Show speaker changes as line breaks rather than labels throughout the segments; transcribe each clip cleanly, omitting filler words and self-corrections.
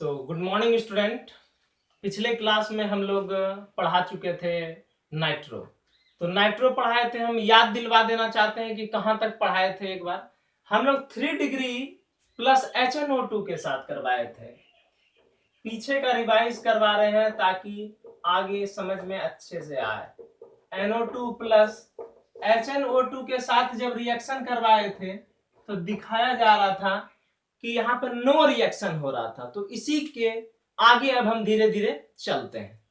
तो good morning student. पिछले class में हम लोग पढ़ा चुके थे नाइट्रो। तो नाइट्रो पढ़ाए थे, हम याद दिलवा देना चाहते हैं कि कहाँ तक पढ़ाए थे। एक बार हम लोग 3 डिग्री प्लस HNO2 के साथ करवाए थे। पीछे का रिवाइज करवा रहे हैं ताकि आगे समझ में अच्छे से आए। NO2 प्लस HNO2 के साथ जब रिएक्शन करवाए थे तो दिखाया जा रहा था कि यहाँ पर नो रिएक्शन हो रहा था। तो इसी के आगे अब हम धीरे धीरे चलते हैं।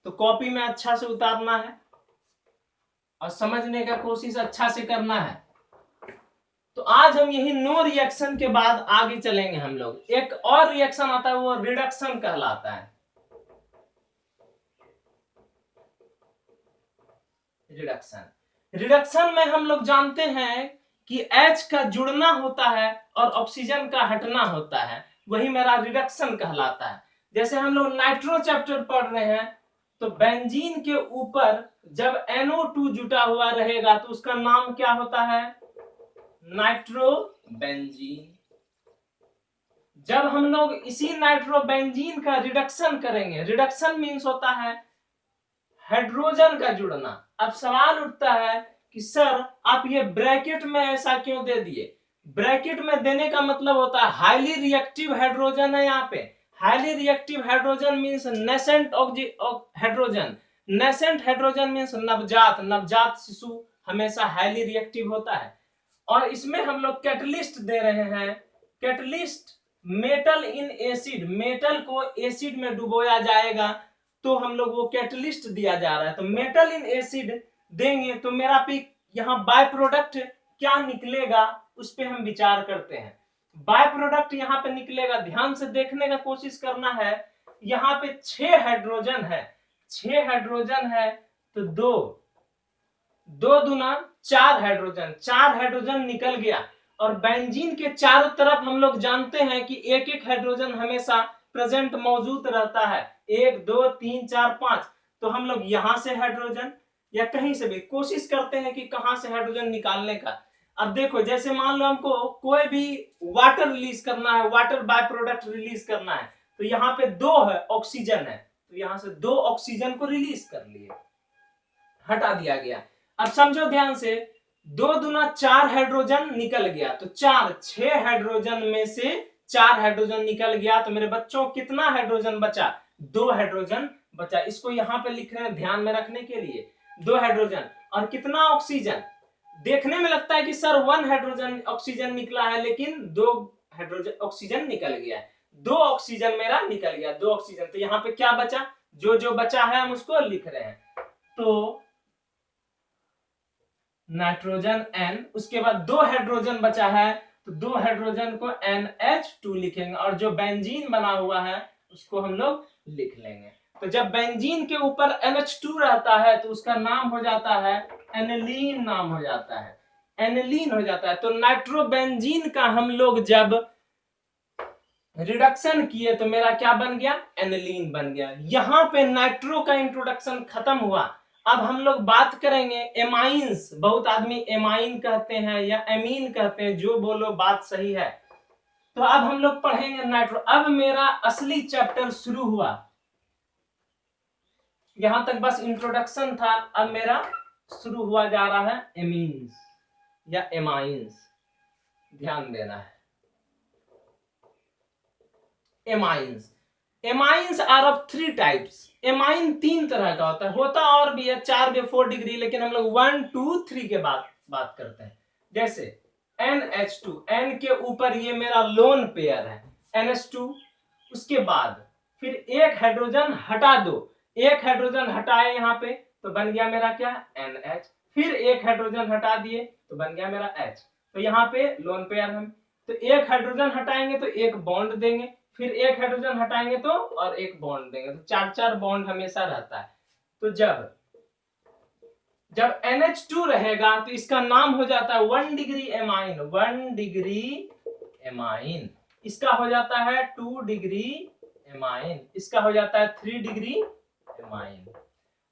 तो कॉपी में अच्छा से उतारना है और समझने का कोशिश अच्छा से करना है। तो आज हम यही नो रिएक्शन के बाद आगे चलेंगे। हम लोग एक और रिएक्शन आता है, वो रिडक्शन कहलाता है। रिडक्शन में हम लोग जानते हैं कि H का जुड़ना होता है और ऑक्सीजन का हटना होता है, वही मेरा रिडक्शन कहलाता है। जैसे हम लोग नाइट्रो चैप्टर पढ़ रहे हैं तो बेंजीन के ऊपर जब NO2 जुटा हुआ रहेगा तो उसका नाम क्या होता है? नाइट्रोबेंजीन। जब हम लोग इसी नाइट्रोबेंजीन का रिडक्शन करेंगे, रिडक्शन मीन्स होता है हाइड्रोजन का जुड़ना। अब सवाल उठता है कि सर आप ये ब्रैकेट में ऐसा क्यों दे दिए? ब्रैकेट में देने का मतलब होता है हाईली रिएक्टिव हाइड्रोजन है। यहाँ पे highly reactive hydrogen means nascent hydrogen. Nascent hydrogen means नवजात शिशु हमेशा हाईली रिएक्टिव होता है। और इसमें हम लोग कैटलिस्ट दे रहे हैं। Catalyst metal in acid, metal को एसिड में डुबोया जाएगा तो हम लोग वो कैटलिस्ट दिया जा रहा है। तो मेटल इन एसिड देंगे तो मेरा पे यहाँ बाय प्रोडक्ट क्या निकलेगा उस पे हम विचार करते हैं। बाय प्रोडक्ट यहाँ पे निकलेगा, ध्यान से देखने का कोशिश करना है। यहाँ पे 6 हाइड्रोजन है, 6 हाइड्रोजन है तो 2 दूना 4 हाइड्रोजन, 4 हाइड्रोजन निकल गया। और बेंजीन के चारों तरफ हम लोग जानते हैं कि एक एक हाइड्रोजन हमेशा प्रेजेंट मौजूद रहता है। 1 2 3 4 5। तो हम लोग यहां से हाइड्रोजन या कहीं से भी कोशिश करते हैं कि कहां से हाइड्रोजन निकालने का। अब देखो, जैसे मान लो हमको कोई भी वाटर रिलीज करना है, वाटर बाय प्रोडक्ट रिलीज करना है, तो यहाँ पे 2 है, ऑक्सीजन है, तो यहां से 2 ऑक्सीजन को रिलीज कर लिए, हटा दिया गया। अब समझो ध्यान से, 2 दूना 4 हाइड्रोजन निकल गया, तो 6 हाइड्रोजन में से 4 हाइड्रोजन निकल गया। तो मेरे बच्चों कितना हाइड्रोजन बचा? 2 हाइड्रोजन बचा। इसको यहाँ पे लिख रहे हैं ध्यान में रखने के लिए, 2 हाइड्रोजन। और कितना ऑक्सीजन? देखने में लगता है कि सर 1 हाइड्रोजन ऑक्सीजन निकला है, लेकिन 2 हाइड्रोजन ऑक्सीजन निकल गया है। 2 ऑक्सीजन मेरा निकल गया, 2 ऑक्सीजन। तो यहाँ पे क्या बचा? जो जो बचा है हम उसको लिख रहे हैं। तो नाइट्रोजन N, उसके बाद 2 हाइड्रोजन बचा है तो 2 हाइड्रोजन को NH2 लिखेंगे, और जो बेंजीन बना हुआ है उसको हम लोग लिख लेंगे। तो जब बेंजीन के ऊपर NH2 रहता है तो उसका नाम हो जाता है एनिलीन, नाम हो जाता है एनिलीन हो जाता है। तो नाइट्रोबेंजीन का हम लोग जब रिडक्शन किए तो मेरा क्या बन गया? एनिलीन बन गया। यहां पे नाइट्रो का इंट्रोडक्शन खत्म हुआ। अब हम लोग बात करेंगे एमाइंस। बहुत आदमी एमाइन कहते हैं या एमीन कहते हैं, जो बोलो बात सही है। तो अब हम लोग पढ़ेंगे नाइट्रो। अब मेरा असली चैप्टर शुरू हुआ। यहां तक बस इंट्रोडक्शन था, अब मेरा शुरू हुआ जा रहा है एमीन्स या एमाइंस। ध्यान देना है। Amines, amines are of 3 types. Amine 3 तरह का होता और भी है 4 या 4 डिग्री, लेकिन हम लोग 1 2 3 के बाद बात करते हैं। जैसे NH2, N के ऊपर ये मेरा लोन पेयर है NH2। उसके बाद फिर एक हाइड्रोजन हटा दो, एक हाइड्रोजन हटाए यहाँ पे तो बन गया मेरा क्या? NH। फिर एक हाइड्रोजन हटा दिए तो बन गया मेरा H। तो यहाँ पे लोन पेयर हम, तो एक हाइड्रोजन हटाएंगे तो एक बॉन्ड देंगे, फिर एक हाइड्रोजन हटाएंगे तो और एक बॉन्ड देंगे, तो 4 बॉन्ड हमेशा रहता है। तो जब NH2 रहेगा तो इसका नाम हो जाता है 1 डिग्री एमाइन, 1 डिग्री एमाइन। इसका हो जाता है 2 डिग्री एमाइन, इसका हो जाता है 3 डिग्री एमाइन।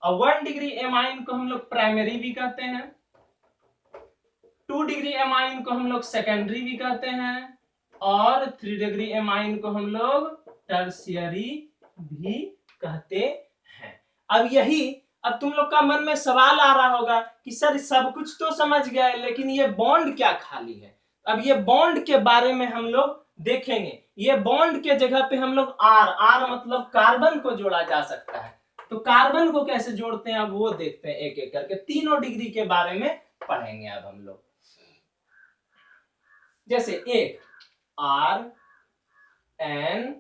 और 1 डिग्री एमाइन को हम लोग प्राइमरी भी कहते हैं, 2 डिग्री एमाइन को हम लोग सेकेंडरी भी कहते हैं, और 3 डिग्री एमाइन को हम लोग टर्शियरी भी कहते हैं। अब तुम लोग का मन में सवाल आ रहा होगा कि सर सब कुछ तो समझ गया है, लेकिन ये बॉन्ड क्या खाली है। अब ये बॉन्ड के बारे में हम लोग देखेंगे। ये बॉन्ड के जगह पे हम लोग आर मतलब कार्बन को जोड़ा जा सकता है। तो कार्बन को कैसे जोड़ते हैं अब वो देखते हैं एक एक करके। तीनों डिग्री के बारे में पढ़ेंगे अब हम लोग। जैसे एक R N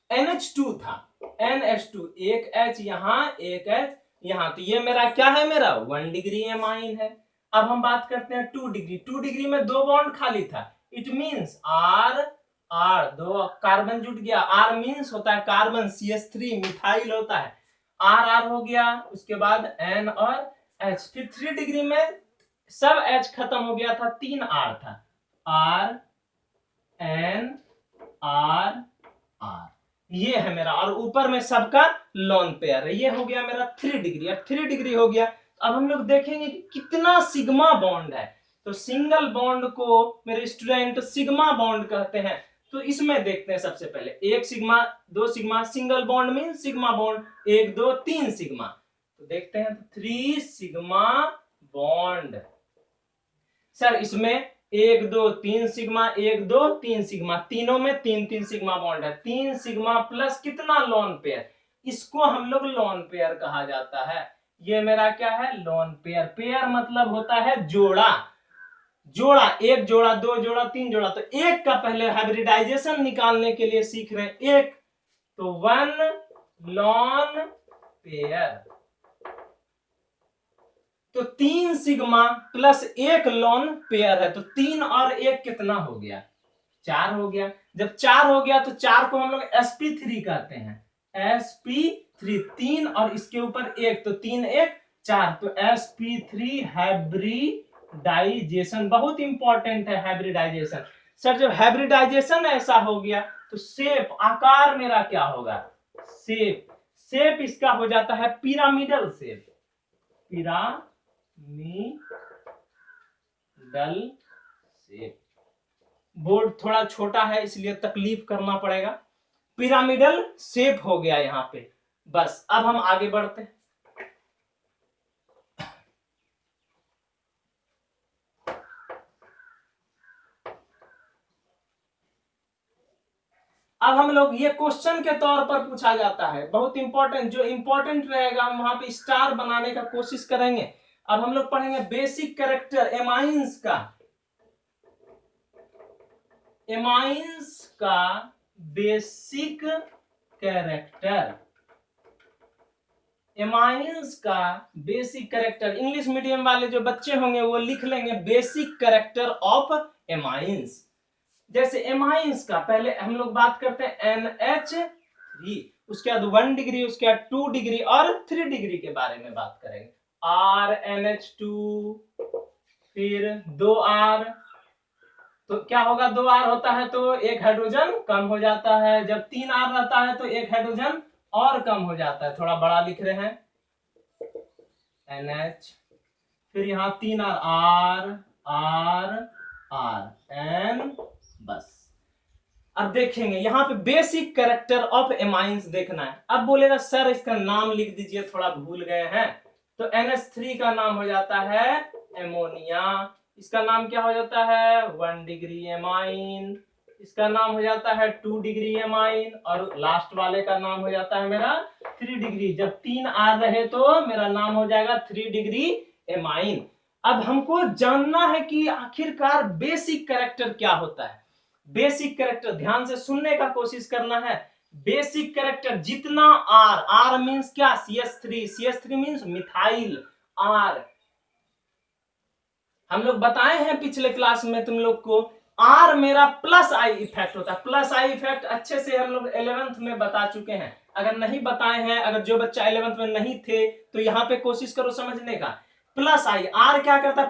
NH2 था, NH2 एक H यहाँ एक H यहाँ, तो ये मेरा क्या है, मेरा 1 डिग्री एमाइन है। अब हम बात करते हैं 2 डिग्री। 2 डिग्री में 2 बॉन्ड खाली था। It means R R 2 carbon जुट गया। R मींस होता है कार्बन, CH3 मिथाइल होता है। R R हो गया, उसके बाद N और H। फिर 3 डिग्री में सब H खत्म हो गया था, 3 R था, R N R R ये है मेरा, और ऊपर में सबका लोन पेयर है। ये हो गया मेरा 3 डिग्री। अब 3 डिग्री हो गया। अब हम लोग देखेंगे कि कितना सिग्मा बॉन्ड है। तो सिंगल बॉन्ड को मेरे स्टूडेंट सिग्मा बॉन्ड कहते हैं। तो इसमें देखते हैं सबसे पहले 1 sigma 2 sigma, single bond mean sigma bond, 1 2 3 sigma. तो देखते हैं 3 सिग्मा बॉन्ड। सर इसमें 1 2 3 सिग्मा, 1 2 3 सिग्मा, तीनों में 3 3 सिग्मा बॉन्ड है। 3 सिग्मा प्लस कितना लोन पेयर, इसको हम लोग लोन पेयर कहा जाता है। ये मेरा क्या है, लोन पेयर। पेयर मतलब होता है जोड़ा। जोड़ा 1 जोड़ा 2 जोड़ा 3 जोड़ा। तो एक का पहले हाइब्रिडाइजेशन निकालने के लिए सीख रहे हैं। एक तो 1 लॉन पेयर, तो 3 सिग्मा प्लस 1 लॉन पेयर है। तो 3 और 1 कितना हो गया, 4 हो गया। जब 4 हो गया तो 4 को हम लोग sp3 कहते हैं। sp3 3 और इसके ऊपर 1, तो 3 1 4, तो sp3 हाइब्रिडाइजेशन। बहुत इंपॉर्टेंट है हाइब्रिडाइजेशन। सर जब हाइब्रिडाइजेशन ऐसा हो गया तो शेप, आकार मेरा क्या होगा, शेप इसका हो जाता है pyramidal shape. Pyramidal shape. Board थोड़ा छोटा है इसलिए तकलीफ करना पड़ेगा। पिरामिडल शेप हो गया यहाँ पे। बस अब हम आगे बढ़ते हैं। अब हम लोग ये क्वेश्चन के तौर पर पूछा जाता है, बहुत इंपॉर्टेंट, जो इंपॉर्टेंट रहेगा हम वहां पे स्टार बनाने का कोशिश करेंगे। अब हम लोग पढ़ेंगे बेसिक कैरेक्टर एमाइंस का। एमाइंस का बेसिक कैरेक्टर, एमाइंस का बेसिक कैरेक्टर। इंग्लिश मीडियम वाले जो बच्चे होंगे वो लिख लेंगे बेसिक कैरेक्टर ऑफ एमाइंस। जैसे एमाइंस का पहले हम लोग बात करते हैं NH3, उसके बाद 1 डिग्री, उसके बाद 2 डिग्री और 3 डिग्री के बारे में बात करेंगे। RNH2, फिर 2R, तो क्या होगा, 2R होता है तो 1 हाइड्रोजन कम हो जाता है। जब 3R रहता है तो 1 हाइड्रोजन और कम हो जाता है। थोड़ा बड़ा लिख रहे हैं NH, फिर यहाँ 3R, R N, बस। अब देखेंगे यहाँ पे बेसिक कैरेक्टर ऑफ एमाइंस देखना है। अब बोलेगा सर इसका नाम लिख दीजिए, थोड़ा भूल गए हैं। तो NH3 का नाम हो जाता है एमोनिया। इसका नाम क्या हो जाता है, 1 डिग्री एमाइन। इसका नाम हो जाता है 2 डिग्री एमाइन, और लास्ट वाले का नाम हो जाता है मेरा 3 डिग्री। जब 3 आ रहे तो मेरा नाम हो जाएगा 3 डिग्री एमाइन। अब हमको जानना है कि आखिरकार बेसिक कैरेक्टर क्या होता है। बेसिक कैरेक्टर ध्यान से सुनने का कोशिश करना है। बेसिक कैरेक्टर जितना R मींस क्या, CH3 मींस मिथाइल R। हम लोग बताए हैं पिछले क्लास में तुम लोग को, R मेरा प्लस आई इफेक्ट होता है। प्लस आई इफेक्ट अच्छे से हम लोग 11th में बता चुके हैं। अगर नहीं बताए हैं, अगर जो बच्चा 11th में नहीं थे तो यहाँ पे कोशिश करो समझने का। प्लस आई, R क्या करता है,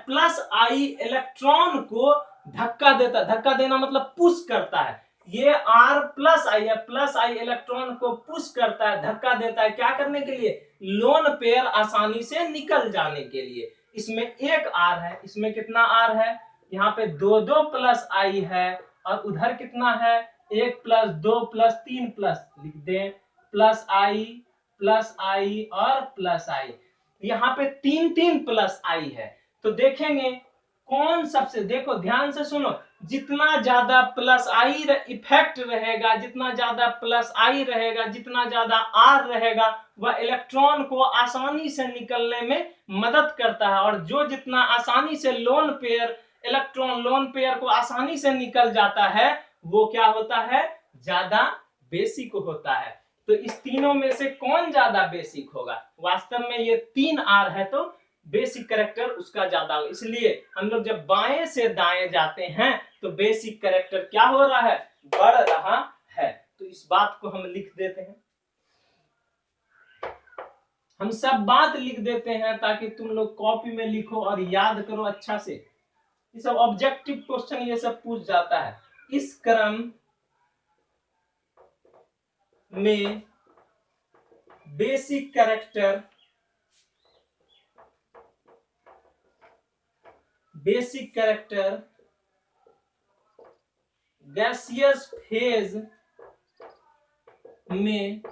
प्लस आई इलेक्ट्रॉन को धक्का देता है। धक्का देना मतलब पुश करता है। ये R प्लस आई है, प्लस आई इलेक्ट्रॉन को पुश करता है, धक्का देता है। क्या करने के लिए, लोन पेयर आसानी से निकल जाने के लिए। इसमें एक R है, इसमें कितना R है, यहाँ पे 2 2 प्लस आई है और उधर कितना है 1 + 2 + 3 प्लस लिख दें +i और +i। यहाँ पे 3 प्लस आई है, तो देखेंगे कौन सबसे, देखो ध्यान से सुनो, जितना ज्यादा +i इफेक्ट रहेगा, जितना ज्यादा +i रहेगा, जितना ज्यादा r रहेगा, वह इलेक्ट्रॉन को आसानी से निकलने में मदद करता है। और जो जितना आसानी से lone pair electron lone pair को आसानी से निकल जाता है, वो क्या होता है, ज्यादा बेसिक होता है। तो इस तीनों में से कौन ज्यादा बेसिक होगा? वास्तव में ये 3r है, तो बेसिक कैरेक्टर उसका ज्यादा होगा। इसलिए हम लोग जब बाएं से दाएं जाते हैं तो बेसिक कैरेक्टर क्या हो रहा है, बढ़ रहा है। तो इस बात को हम लिख देते हैं, हम सब बात लिख देते हैं ताकि तुम लोग कॉपी में लिखो और याद करो अच्छा से। ये सब ऑब्जेक्टिव क्वेश्चन ये सब पूछ जाता है। इस क्रम में बेसिक कैरेक्टर गैसियस फेज में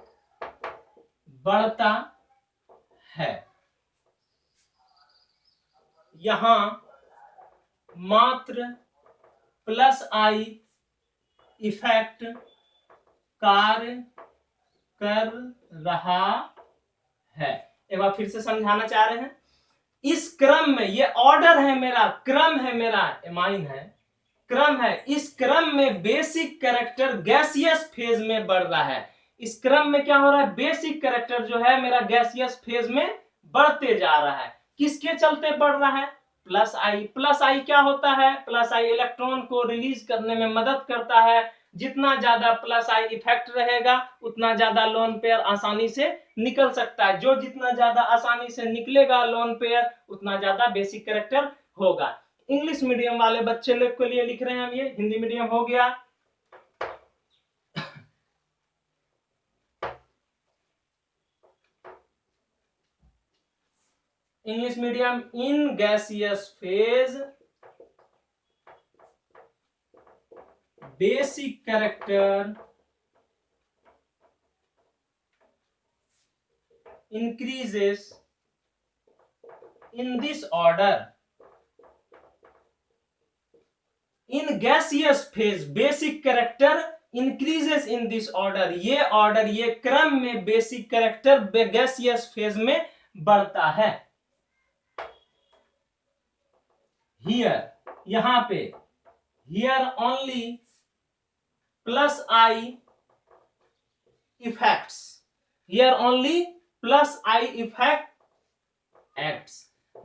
बढ़ता है। यहां मात्र +i इफेक्ट कार्य कर रहा है। एक बार फिर से समझाना चाह रहे हैं, इस क्रम में, ये ऑर्डर है मेरा, क्रम है मेरा, एमाइन है, क्रम है, इस क्रम में बेसिक कैरेक्टर गैसियस फेज में बढ़ रहा है। इस क्रम में क्या हो रहा है, बेसिक कैरेक्टर जो है मेरा गैसियस फेज में बढ़ते जा रहा है। किसके चलते बढ़ रहा है, +i क्या होता है, +i इलेक्ट्रॉन को रिलीज करने में मदद करता है। जितना ज्यादा +i इफेक्ट रहेगा उतना ज्यादा लोन पेयर आसानी से निकल सकता है। जो जितना ज्यादा आसानी से निकलेगा लोन पेयर उतना ज्यादा बेसिक कैरेक्टर होगा। इंग्लिश मीडियम वाले बच्चे लोग के लिए लिख रहे हैं हम, ये हिंदी मीडियम हो गया। English medium, in gaseous phase basic character increases in this order. In gaseous phase basic character increases in this order. ये ऑर्डर, ये क्रम में बेसिक कैरेक्टर गैसियस फेज में बढ़ता है। Here, यहां पे here only +i effects, here only +i effect acts,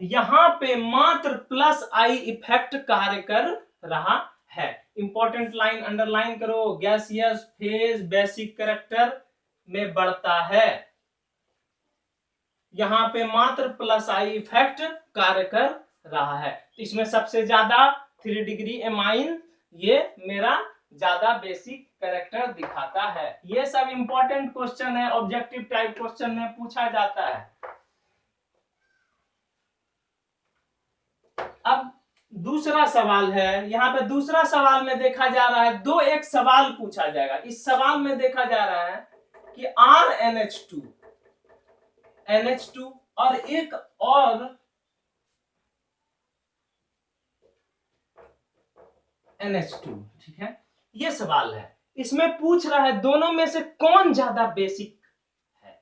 यहां पे मात्र +i इफेक्ट कार्य कर रहा है। इंपॉर्टेंट लाइन अंडरलाइन करो, गैसियस फेज बेसिक कैरेक्टर में बढ़ता है, यहां पे मात्र +i इफेक्ट कार्य कर रहा है। तो इसमें सबसे ज्यादा 3 डिग्री एमाइन ये मेरा ज्यादा बेसिक कैरेक्टर दिखाता है। ये सब इंपॉर्टेंट क्वेश्चन है, ऑब्जेक्टिव टाइप क्वेश्चन में पूछा जाता है। अब दूसरा सवाल है, यहाँ पे दूसरा सवाल में देखा जा रहा है, एक सवाल पूछा जाएगा। इस सवाल में देखा जा रहा है कि NH2 और एक और NH2, ठीक है, ये सवाल है। इसमें पूछ रहा है दोनों में से कौन ज्यादा बेसिक है।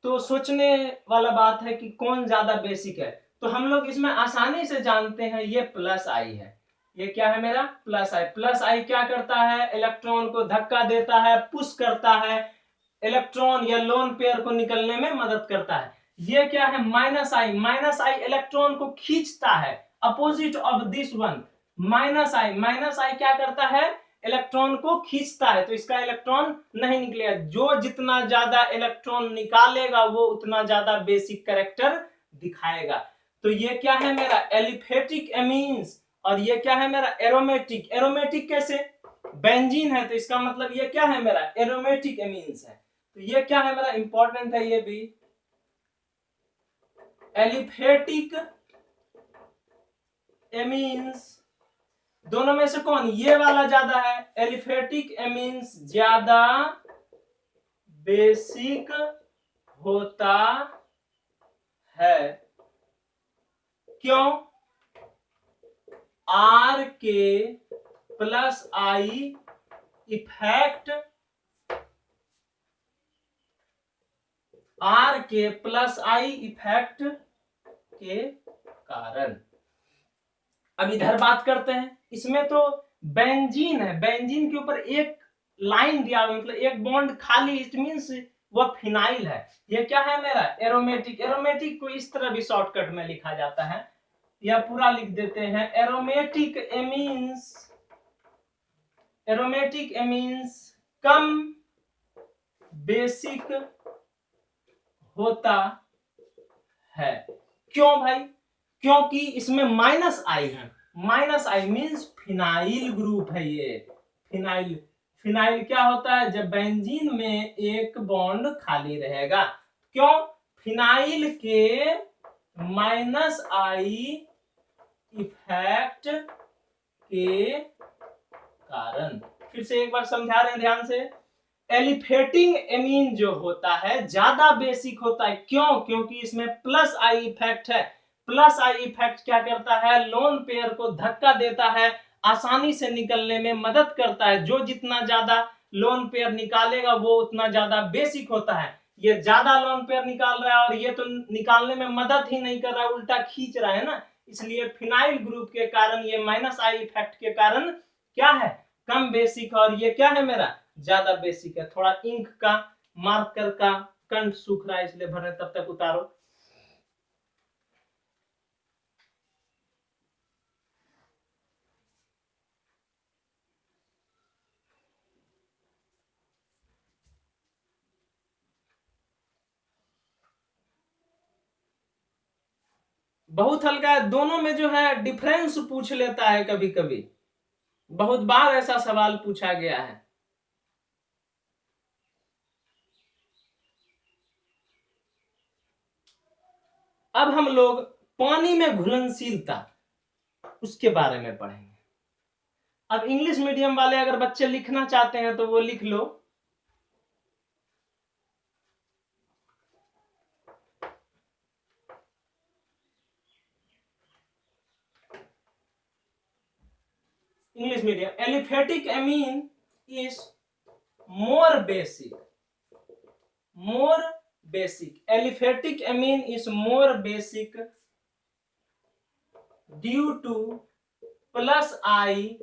तो सोचने वाला बात है कि कौन ज्यादा बेसिक है। तो हम लोग इसमें आसानी से जानते हैं, ये +i है, ये क्या है मेरा +i क्या करता है, इलेक्ट्रॉन को धक्का देता है, पुश करता है, इलेक्ट्रॉन या लोन पेयर को निकलने में मदद करता है। ये क्या है -i इलेक्ट्रॉन को खींचता है, opposite of this one. -i क्या करता है, इलेक्ट्रॉन को खींचता है, तो इसका इलेक्ट्रॉन नहीं निकलेगा। जो जितना ज्यादा इलेक्ट्रॉन निकालेगा वो उतना ज्यादा बेसिक कैरेक्टर दिखाएगा। तो ये क्या है मेरा एलिफेटिक एमीन्स, और ये क्या है मेरा एरोमेटिक। एरोमेटिक कैसे, बेंजीन है तो इसका मतलब ये क्या है मेरा एरोमेटिक एमीन्स है। तो ये क्या है मेरा इंपॉर्टेंट है, ये भी एलिफेटिक एमीन्स दोनों में से कौन, ये वाला ज्यादा है, एलिफेटिक एमीन्स ज्यादा बेसिक होता है। क्यों? आर के प्लस आई इफेक्ट, आर के प्लस आई इफेक्ट के कारण। अब इधर बात करते हैं, इसमें तो बेंजीन है, बेंजीन के ऊपर एक लाइन दिया हुआ, मतलब एक बॉन्ड खाली, इट मींस वह फिनाइल है। ये क्या है मेरा, एरोमेटिक। एरोमेटिक को इस तरह भी शॉर्टकट में लिखा जाता है, या पूरा लिख देते हैं, एरोमेटिक एमीन्स, एरोमेटिक एमीन्स कम बेसिक होता है। क्यों भाई? क्योंकि इसमें माइनस आई है, माइनस आई मींस फिनाइल ग्रुप है ये। फिनाइल, फिनाइल क्या होता है, जब बेंजीन में एक बॉन्ड खाली रहेगा। क्यों? फिनाइल के माइनस आई इफेक्ट के कारण। फिर से एक बार समझा रहे हैं ध्यान से, एलिफेटिंग एमीन जो होता है ज्यादा बेसिक होता है। क्यों? क्योंकि इसमें प्लस आई इफेक्ट है। प्लस आई इफेक्ट क्या करता है, लोन पेयर को धक्का देता है, आसानी से निकलने में मदद करता है। जो जितना ज्यादा लोन पेयर निकालेगा वो उतना ज्यादा बेसिक होता है। ये ज्यादा लोन पेयर निकाल रहा है और ये तो निकालने में मदद ही नहीं कर रहा है, उल्टा खींच रहा है ना। इसलिए फिनाइल ग्रुप के कारण, ये माइनस आई इफेक्ट के कारण क्या है, कम बेसिक, और ये क्या है मेरा, ज्यादा बेसिक है। थोड़ा इंक का मार्कर का कंठ सूख रहा है इसलिए भर रहे, तब तक उतारो। बहुत हल्का है, दोनों में जो है डिफरेंस पूछ लेता है कभी कभी, बहुत बार ऐसा सवाल पूछा गया है। अब हम लोग पानी में घुलनशीलता उसके बारे में पढ़ेंगे। अब इंग्लिश मीडियम वाले अगर बच्चे लिखना चाहते हैं तो वो लिख लो। English medium, aliphatic amine is more basic, more basic, aliphatic amine is more basic due to plus I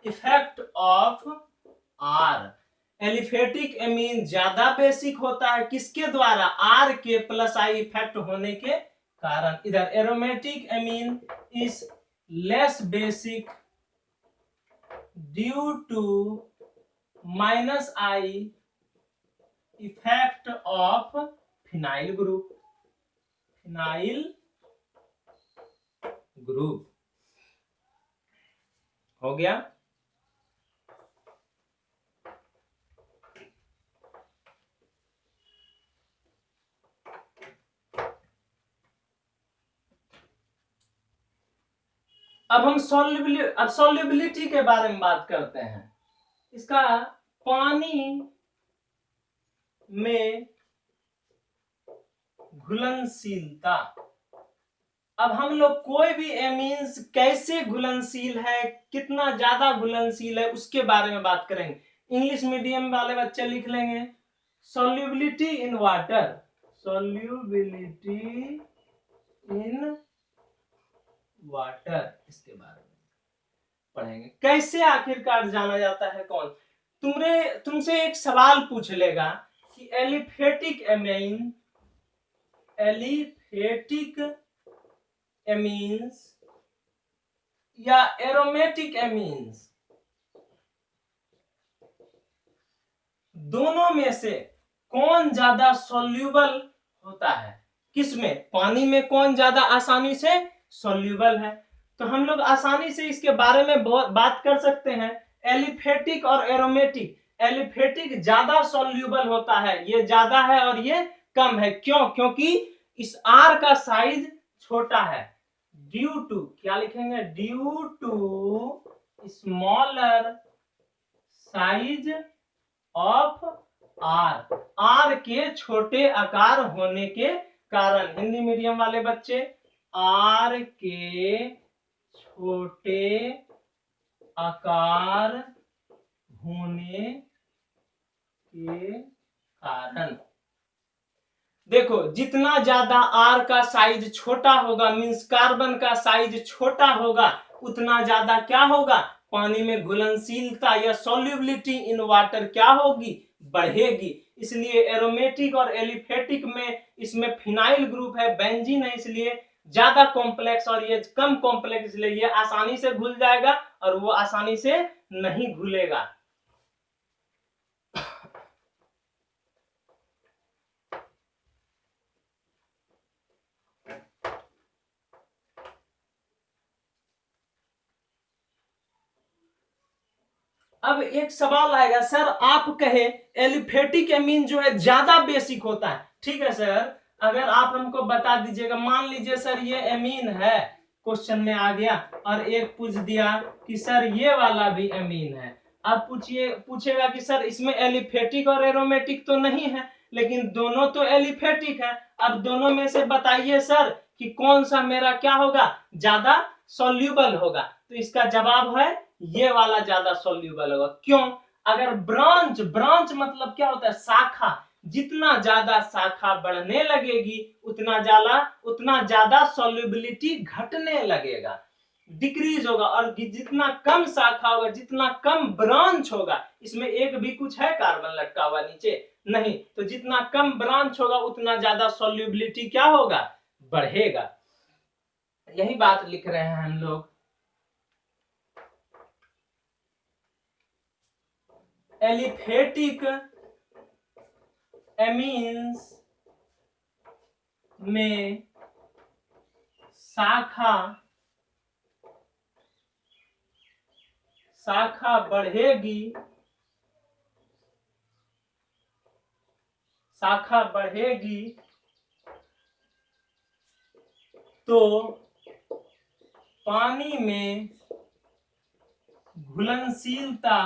effect of R। Aliphatic amine ज्यादा बेसिक होता है किसके द्वारा, R के प्लस आई इफेक्ट होने के कारण। इधर aromatic amine is less basic due to minus I effect of phenyl group, phenyl group. हो गया। अब हम सॉल्युबिलिटी के बारे में बात करते हैं। इसका पानी में घुलनशीलता। अब हम लोग कोई भी एमीन्स कैसे घुलनशील है, कितना ज्यादा घुलनशील है, उसके बारे में बात करेंगे। इंग्लिश मीडियम वाले बच्चे लिख लेंगे solubility in water, solubility in water, इसके बारे में पढ़ेंगे। कैसे आखिरकार जाना जाता है कौन, तुमसे एक सवाल पूछ लेगा कि एलिफेटिक एमीन, एलिफेटिक एमीन्स या एरोमेटिक एमीन्स, दोनों में से कौन ज्यादा सॉल्यूबल होता है, किसमें, पानी में कौन ज्यादा आसानी से सॉल्यूबल है। तो हम लोग आसानी से इसके बारे में बात कर सकते हैं, एलिफेटिक और एरोमेटिक। एलिफेटिक ज्यादा सॉल्यूबल होता है, ये ज्यादा है और ये कम है। क्यों? क्योंकि इस आर का साइज छोटा है। ड्यू टू, क्या लिखेंगे, due to smaller size of R, R के छोटे आकार होने के कारण, हिंदी मीडियम वाले बच्चे, आर के छोटे आकार होने के कारण। देखो जितना ज्यादा आर का साइज छोटा होगा, मींस कार्बन का साइज छोटा होगा, उतना ज्यादा क्या होगा, पानी में घुलनशीलता या सॉल्युबिलिटी इन वाटर क्या होगी, बढ़ेगी। इसलिए एरोमेटिक और एलिफेटिक में इसमें फिनाइल ग्रुप है, बेंजीन है, इसलिए ज्यादा कॉम्प्लेक्स और ये कम कॉम्प्लेक्स, इसलिए ये आसानी से घुल जाएगा और वो आसानी से नहीं घुलेगा। अब एक सवाल आएगा, सर आप कहे एलिफेटिक एमीन जो है ज्यादा बेसिक होता है, ठीक है सर, अगर आप हमको बता दीजिएगा, मान लीजिए सर ये एमीन है, क्वेश्चन में आ गया, और एक पूछ दिया कि सर ये वाला भी एमीन है, अब पूछेगा कि सर इसमें एलिफेटिक और एरोमेटिक तो नहीं है, लेकिन दोनों तो एलिफेटिक है, अब दोनों में से बताइए सर कि कौन सा मेरा क्या होगा, ज्यादा सॉल्यूबल होगा। तो इसका जवाब है ये वाला ज्यादा सॉल्यूबल होगा। क्यों? अगर ब्रांच, ब्रांच मतलब क्या होता है, शाखा, जितना ज्यादा शाखा बढ़ने लगेगी उतना ज्यादा सॉल्युबिलिटी घटने लगेगा, डिक्रीज होगा, और जितना कम शाखा होगा, जितना कम ब्रांच होगा, इसमें एक भी कुछ है कार्बन लटका हुआ नीचे नहीं, तो जितना कम ब्रांच होगा उतना ज्यादा सॉल्युबिलिटी क्या होगा, बढ़ेगा। यही बात लिख रहे हैं हम लोग। एलिफेटिक एमीन्स में शाखा बढ़ेगी, तो पानी में घुलनशीलता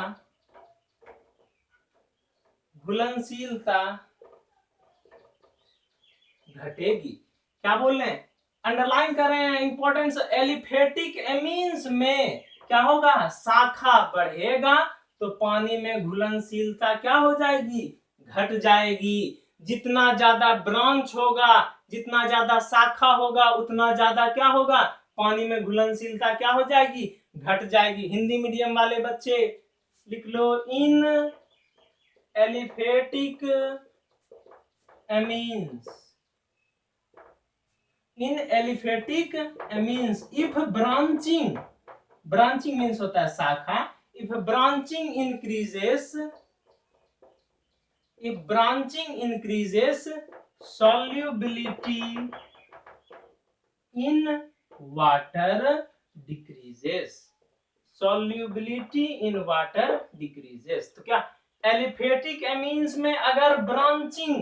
घटेगी। क्या बोल रहे हैं, अंडरलाइन कर रहे हैं इंपॉर्टेंस, एलिफेटिक एमीन्स में क्या होगा, शाखा बढ़ेगा तो पानी में घुलनशीलता क्या हो जाएगी, घट जाएगी। जितना ज्यादा ब्रांच होगा, जितना ज्यादा शाखा होगा, उतना ज्यादा क्या होगा, पानी में घुलनशीलता क्या हो जाएगी, घट जाएगी। हिंदी मीडियम वाले बच्चे लिख लो, in aliphatic amines, in aliphatic amines if branching means होता है शाखा, if branching increases solubility in water decreases, तो क्या एलिफेटिक एमीन्स में अगर ब्रांचिंग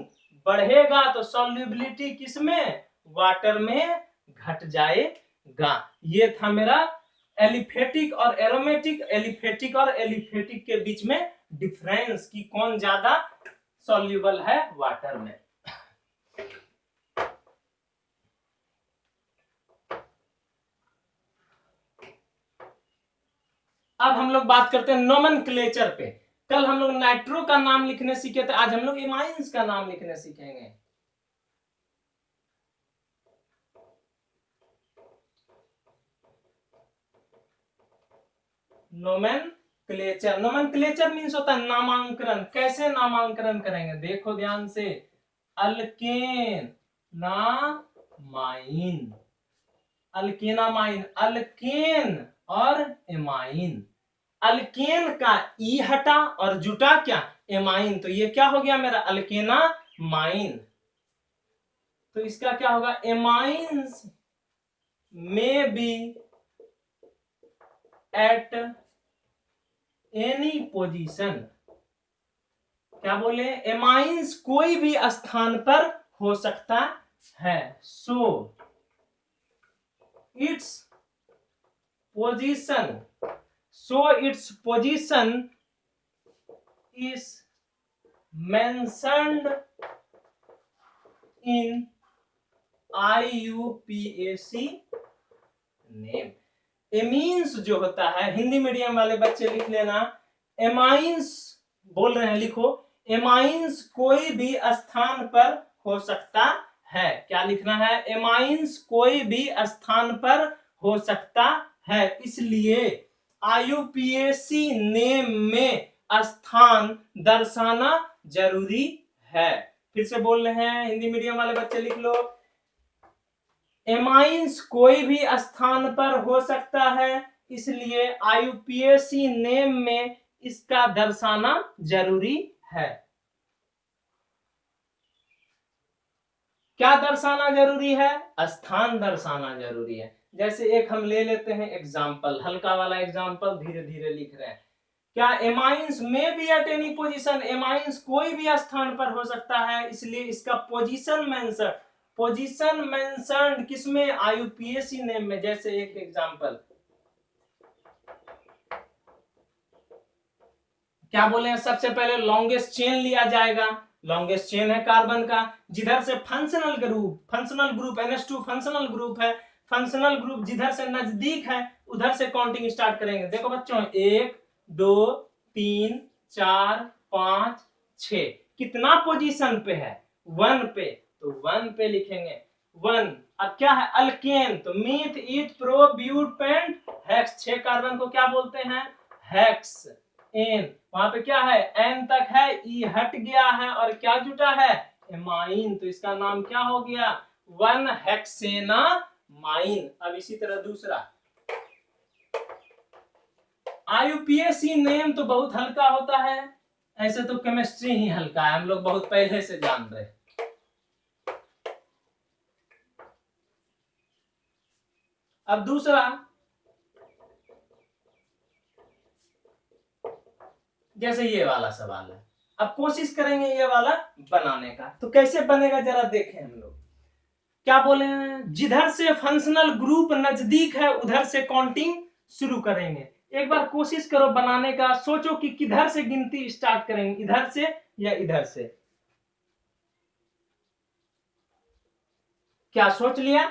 बढ़ेगा तो सॉल्युबिलिटी किसमें, वाटर में घट जाएगा। ये था मेरा एलिफेटिक और एरोमेटिक, एलिफेटिक और एलिफेटिक के बीच में डिफरेंस कि कौन ज्यादा सॉल्युबल है वाटर में। अब हम लोग बात करते हैं नोमेनक्लेचर पे। कल हम लोग नाइट्रो का नाम लिखने सीखे थे, आज हम लोग इमाइंस का नाम लिखने सीखेंगे। नोमेनक्लेचर मींस होता है नामांकन। कैसे नामांकन करेंगे, देखो ध्यान से, अल्केन नामाइन, अल्केनामाइन, अल्केन और एमाइन। अल्केन का ई हटा और जुटा क्या, एमाइन, तो ये क्या हो गया मेरा अल्केनामाइन। तो इसका क्या होगा, एमाइंस में बी एट एनी पोजीशन, क्या बोले, एमाइंस कोई भी स्थान पर हो सकता है। सो its position, so its position is mentioned in IUPAC name. Amines जो होता है, हिंदी मीडियम वाले बच्चे लिख लेना, एमाइंस बोल रहे हैं, लिखो, एमाइंस कोई भी स्थान पर हो सकता है। क्या लिखना है? एमाइंस कोई भी स्थान पर हो सकता है, इसलिए IUPAC नेम में स्थान दर्शाना जरूरी है। फिर से बोल रहे हैं, हिंदी मीडियम वाले बच्चे लिख लो, एमाइंस कोई भी स्थान पर हो सकता है, इसलिए IUPAC नेम में इसका दर्शाना जरूरी है। क्या दर्शाना जरूरी है? स्थान दर्शाना जरूरी है। जैसे एक हम ले लेते हैं एग्जाम्पल, हल्का वाला एग्जाम्पल, धीरे धीरे लिख रहे हैं। क्या? एमाइंस में be at any position, amines कोई भी स्थान पर हो सकता है, इसलिए इसका पोजीशन मेंशन, पोजीशन मेंशन किसमें? IUPAC नेम में। जैसे एक एग्जाम्पल क्या बोले हैं? सबसे पहले लॉन्गेस्ट चेन लिया जाएगा, लॉन्गेस्ट चेन है कार्बन का, जिधर से functional group NH2 functional group है, फंक्शनल ग्रुप जिधर से नजदीक है उधर से काउंटिंग स्टार्ट करेंगे। देखो बच्चों, 1 2 3 4 5 6, कितना पोजीशन पे है? 1 पे, तो 1 पे लिखेंगे 1। अब क्या है? अल्केन, तो meth eth prop but pent hex, 6 carbon को क्या बोलते हैं? Hexane. वहां पे क्या है? एन तक है, ई हट गया है और क्या जुटा है? एमाइन, तो इसका नाम क्या हो गया? 1 हेक्सेनामाइन। अब इसी तरह दूसरा, IUPAC नेम तो बहुत हल्का होता है, ऐसे तो केमिस्ट्री ही हल्का है, हम लोग बहुत पहले से जान रहे। अब दूसरा, जैसे ये वाला सवाल है, अब कोशिश करेंगे ये वाला बनाने का, तो कैसे बनेगा जरा देखें हम लोग। क्या बोले हैं? जिधर से फंक्शनल ग्रुप नजदीक है उधर से काउंटिंग शुरू करेंगे। एक बार कोशिश करो बनाने का, सोचो कि किधर से गिनती स्टार्ट करेंगे, इधर से या इधर से? क्या सोच लिया?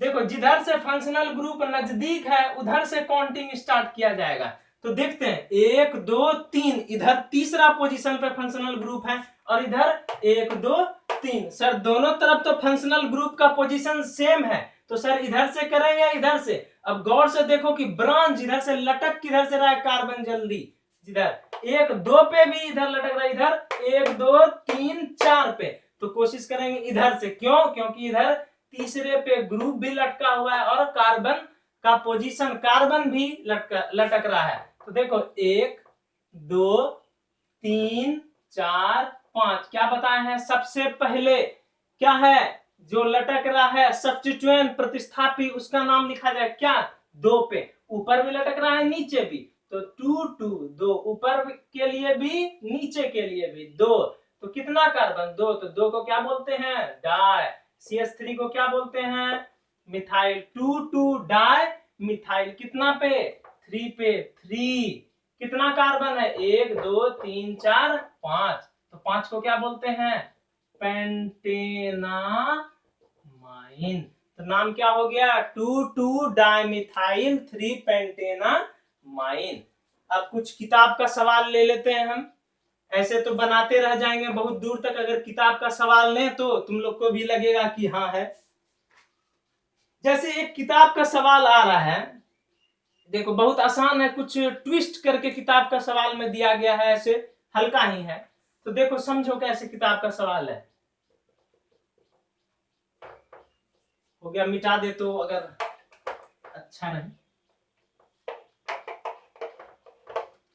देखो, जिधर से फंक्शनल ग्रुप नजदीक है उधर से काउंटिंग स्टार्ट किया जाएगा। तो देखते हैं, 1 2 3, इधर तीसरा पोजीशन पे फंक्शनल ग्रुप है और इधर 1 2 3। सर दोनों तरफ तो फंक्शनल ग्रुप का पोजीशन सेम है, तो सर इधर से करें या इधर से? अब गौर से देखो कि ब्रांच इधर से लटक किधर से रहा है कार्बन, जल्दी जिधर 1 2 पे भी इधर लटक रहा है, इधर 1 2 3 4 पे, तो कोशिश करेंगे इधर से। क्यों? क्योंकि इधर तीसरे पे ग्रुप भी लटका हुआ है और कार्बन का पोजीशन, कार्बन भी लटक रहा है। तो देखो 1 2 3 4 5, क्या बताए हैं? सबसे पहले क्या है जो लटक रहा है? सब्स्टिट्यूएंट, प्रतिस्थापी, उसका नाम लिखा जाए क्या? 2 पे। ऊपर भी लटक रहा है, नीचे भी, तो 2 2 2, ऊपर के लिए भी नीचे के लिए भी 2, तो कितना कार्बन? 2, तो 2 को क्या बोलते हैं? डाई। CH3 को क्या बोलते हैं? मिथाइल। 2 2 डाई मिथाइल, कितना पे? 3 पे। 3, कितना कार्बन है? 1 2 3 4 5, तो 5 को क्या बोलते हैं? पेंटेनामाइन। तो नाम क्या हो गया? 2 2 डाइमिथाइल 3 पेंटेनामाइन। अब कुछ किताब का सवाल ले लेते हैं हम, ऐसे तो बनाते रह जाएंगे बहुत दूर तक, अगर किताब का सवाल लें तो तुम लोग को भी लगेगा कि हाँ है। जैसे एक किताब का सवाल आ रहा है, देखो बहुत आसान है, कुछ ट्विस्ट करके किताब का सवाल में दिया गया है, ऐसे हल्का ही है, तो देखो समझो कैसे किताब का सवाल है। हो गया, मिटा दे तो अगर अच्छा नहीं।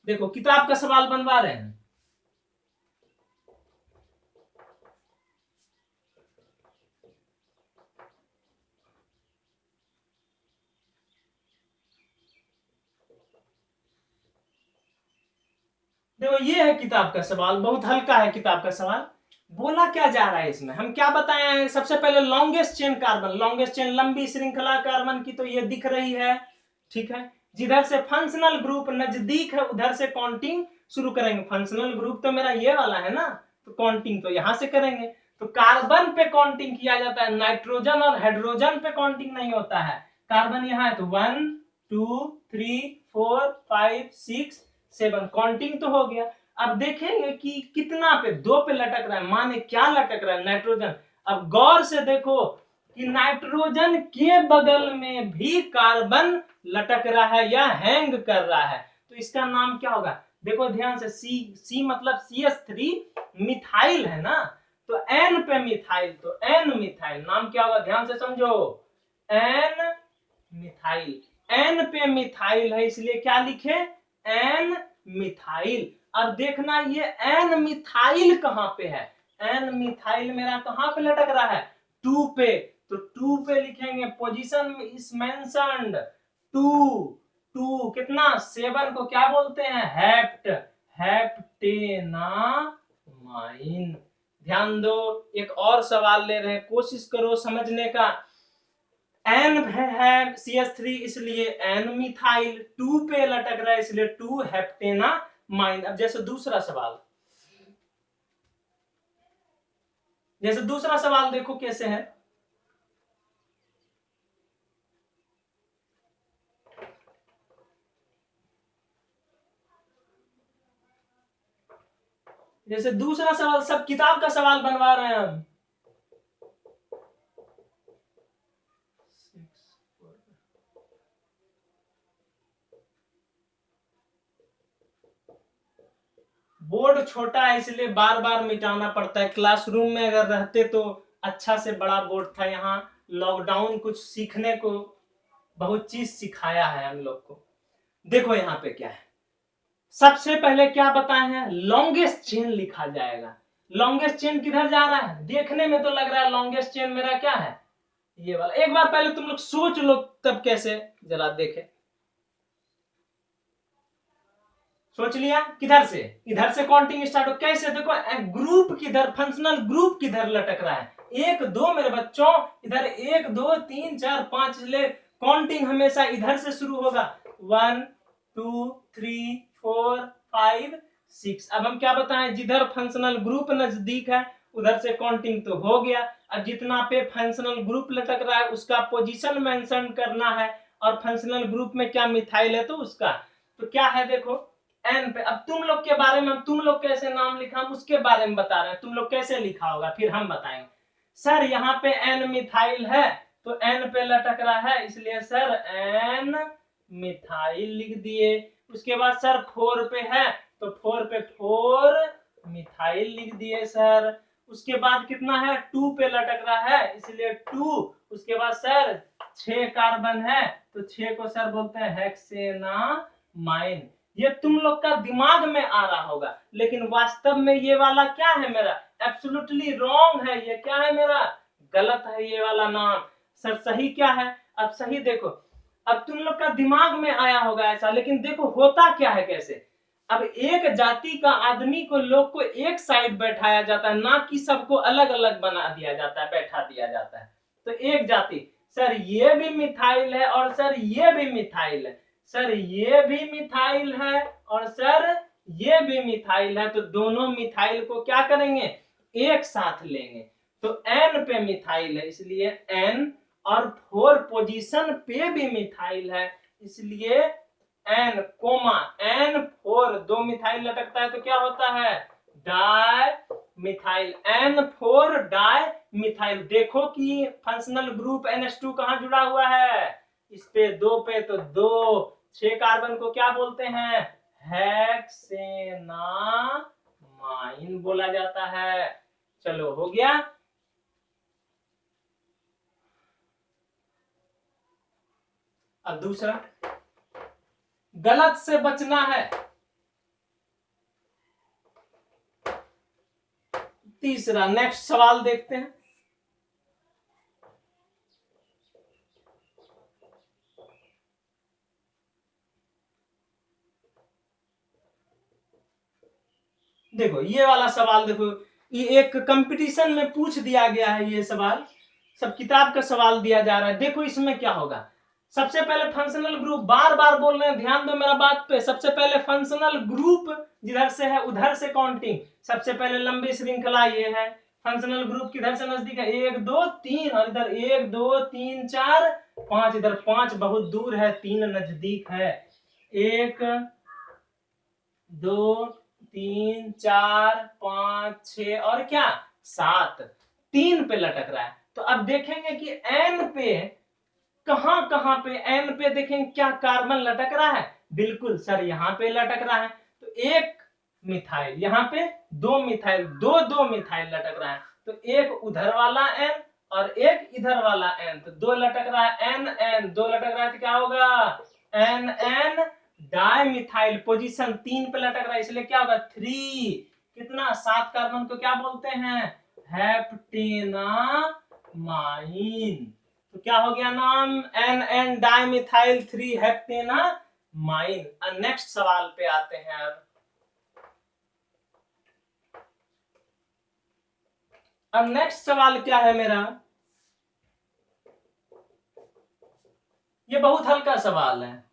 देखो किताब का सवाल बनवा रहे हैं, देखो ये है किताब का सवाल, बहुत हल्का है किताब का सवाल। बोला क्या जा रहा है इसमें, हम क्या बताए हैं सबसे पहले, longest chain carbon, longest chain लंबी श्रृंखला कार्बन की तो ये दिख रही है, ठीक है। जिधर से फंक्शनल ग्रुप नजदीक है उधर से काउंटिंग शुरू करेंगे। फंक्शनल ग्रुप तो मेरा ये वाला है ना, तो काउंटिंग तो यहां से करेंगे। तो कार्बन पे काउंटिंग किया जाता है, नाइट्रोजन और हाइड्रोजन पे काउंटिंग नहीं होता है। कार्बन यहाँ है तो 1 2 3 4 5 6 7 काउंटिंग तो हो गया। अब देखेंगे कि कितना पे, 2 पे लटक रहा है, माने क्या लटक रहा है, नाइट्रोजन। अब गौर से देखो कि नाइट्रोजन के बगल में भी कार्बन लटक रहा है या हैंग कर रहा है, तो इसका नाम क्या होगा, देखो ध्यान से, सी मतलब CH3 मिथाइल है ना, तो N पे मिथाइल, तो N मिथाइल नाम क्या होगा, ध्यान से समझो, N मिथाइल। N पे मिथाइल है इसलिए क्या लिखे, N मिथाइल। अब देखना ये N मिथाइल कहां पे है, N मिथाइल मेरा कहां पे लटक रहा है, 2 पे, तो 2 पे लिखेंगे, पोजीशन इज मेंशन्ड 2, 2 कितना, 7 को क्या बोलते हैं, हेप्ट, हेप्टेनामाइन। ध्यान दो, एक और सवाल ले रहे हैं, कोशिश करो समझने का। N है CH3 इसलिए N मिथाइल, 2 पे लटक रहा है इसलिए 2 हेप्टेनामाइन। अब जैसे दूसरा सवाल देखो कैसे है। जैसे दूसरा सवाल, सब किताब का सवाल बनवा रहे हैं हम। बोर्ड छोटा है इसलिए बार बार मिटाना पड़ता है, क्लासरूम में अगर रहते तो अच्छा से बड़ा बोर्ड था। यहाँ लॉकडाउन कुछ सीखने को, बहुत चीज सिखाया है हम लोग को। देखो यहाँ पे क्या है, सबसे पहले क्या बताए हैं, लॉन्गेस्ट चेन लिखा जाएगा। लॉन्गेस्ट चेन किधर जा रहा है, देखने में तो लग रहा है लॉन्गेस्ट चेन मेरा क्या है, ये वाला। एक बार पहले तुम लोग सोच लो तब कैसे, जरा देखे, सोच लिया, किधर से, इधर से काउंटिंग स्टार्ट हो, कैसे, देखो ग्रुप किधर, फंक्शनल ग्रुप किधर लटक रहा है, 1 2 मेरे बच्चों, इधर 1 2 3 4 5, इसलिए काउंटिंग हमेशा इधर से शुरू होगा, 1 2 3 4 5 6। अब हम क्या बताएं, जिधर फंक्शनल ग्रुप नजदीक है उधर से काउंटिंग तो हो गया। अब जितना पे फंक्शनल ग्रुप लटक रहा है उसका पोजीशन मेंशन करना है, और फंक्शनल ग्रुप में क्या मिथाइल है तो उसका, तो क्या है देखो एन पे। अब तुम लोग के बारे में, तुम लोग कैसे नाम लिखा हम उसके बारे में बता रहे हैं, तुम लोग कैसे लिखा होगा फिर हम बताएंगे। सर यहाँ पे एन मिथाइल है तो एन पे लटक रहा है इसलिए सर एन मिथाइल लिख दिए। उसके बाद सर 4 पे है तो 4 पे 4 मिथाइल लिख दिए सर। उसके बाद कितना है, 2 पे लटक रहा है इसलिए 2। उसके बाद सर 6 कार्बन है तो 6 को सर बोलते हैं हेक्सेनामाइन। ये तुम लोग का दिमाग में आ रहा होगा, लेकिन वास्तव में ये वाला क्या है मेरा, एब्सोल्युटली रॉन्ग है। ये क्या है मेरा, गलत है ये वाला नाम। सर सही क्या है, अब सही देखो, अब तुम लोग का दिमाग में आया होगा ऐसा, लेकिन देखो होता क्या है कैसे। अब एक जाति का आदमी को, लोग को एक साइड बैठाया जाता है, ना कि सबको अलग अलग बना दिया जाता है, बैठा दिया जाता है। तो एक जाति, सर ये भी मिथाइल है और सर ये भी मिथाइल है, सर ये भी मिथाइल है और सर ये भी मिथाइल है, तो दोनों मिथाइल को क्या करेंगे, एक साथ लेंगे। तो एन पे मिथाइल है इसलिए एन, और 4 पोजीशन पे भी मिथाइल है इसलिए एन कोमा N4, 2 मिथाइल लटकता है तो क्या होता है, di methyl, N4 di methyl. देखो कि फंक्शनल ग्रुप NH2 कहां जुड़ा हुआ है, इस पे 2 पे, तो 2 6 कार्बन को क्या बोलते हैं, हेक्सेनामाइन बोला जाता है। चलो हो गया। अब दूसरा, गलत से बचना है। तीसरा, नेक्स्ट सवाल देखते हैं। देखो ये वाला सवाल देखो, ये एक कंपटीशन में पूछ दिया गया है, ये सवाल सब किताब का सवाल दिया जा रहा है। देखो इसमें क्या होगा। सबसे पहले फंक्शनल ग्रुप, बार बार बोल रहे हैं, ध्यान दो मेरा बात पे। सबसे पहले फंक्शनल ग्रुप जिधर से है उधर से काउंटिंग। सबसे पहले लंबी श्रृंखला ये है, फंक्शनल ग्रुप किधर से नजदीक है, 1 2 3, और इधर 1 2 3 4 5, इधर 5 बहुत दूर है, 3 नजदीक है। 1 2 3 4 5 6 और क्या 7, 3 पे लटक रहा है। तो अब देखेंगे कि एन पे कहां कहां पे, एन पे देखेंगे क्या कार्बन लटक रहा है। बिल्कुल सर यहाँ पे लटक रहा है। तो एक मिथाइल यहाँ पे, 2 मिथाइल, 2 मिथाइल लटक रहा है। तो एक उधर वाला एन और एक इधर वाला एन, तो 2 लटक रहा है, एन एन 2 लटक रहा है, तो क्या होगा एन एन डाइमिथाइल। पोजीशन 3 पे लटक रहा है, इसलिए क्या होगा 3। कितना 7 कार्बन को क्या बोलते हैं, हेप्टेनामाइन। तो क्या हो गया नाम, एन एन डाइमिथाइल 3 हेप्टेनामाइन। नेक्स्ट सवाल पे आते हैं। अब नेक्स्ट सवाल क्या है मेरा, ये बहुत हल्का सवाल है।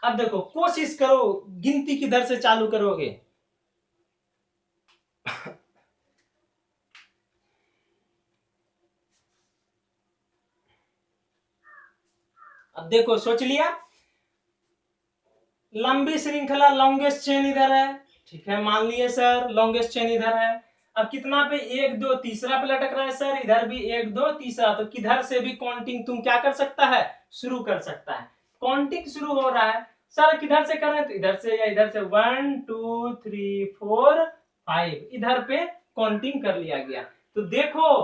अब देखो कोशिश करो, गिनती किधर से चालू करोगे। अब देखो सोच लिया, लंबी श्रृंखला लॉन्गेस्ट चेन इधर है, ठीक है मान लिए सर लॉन्गेस्ट चेन इधर है। अब कितना पे 1 2 तीसरा पे लटक रहा है सर, इधर भी 1 2 तीसरा, तो किधर से भी काउंटिंग तुम क्या कर सकता है, शुरू कर सकता है। काउंटिंग शुरू हो रहा है सर, किधर से करें, तो इधर से या इधर से 1 2 3 4 5, इधर पे काउंटिंग कर लिया गया। तो देखो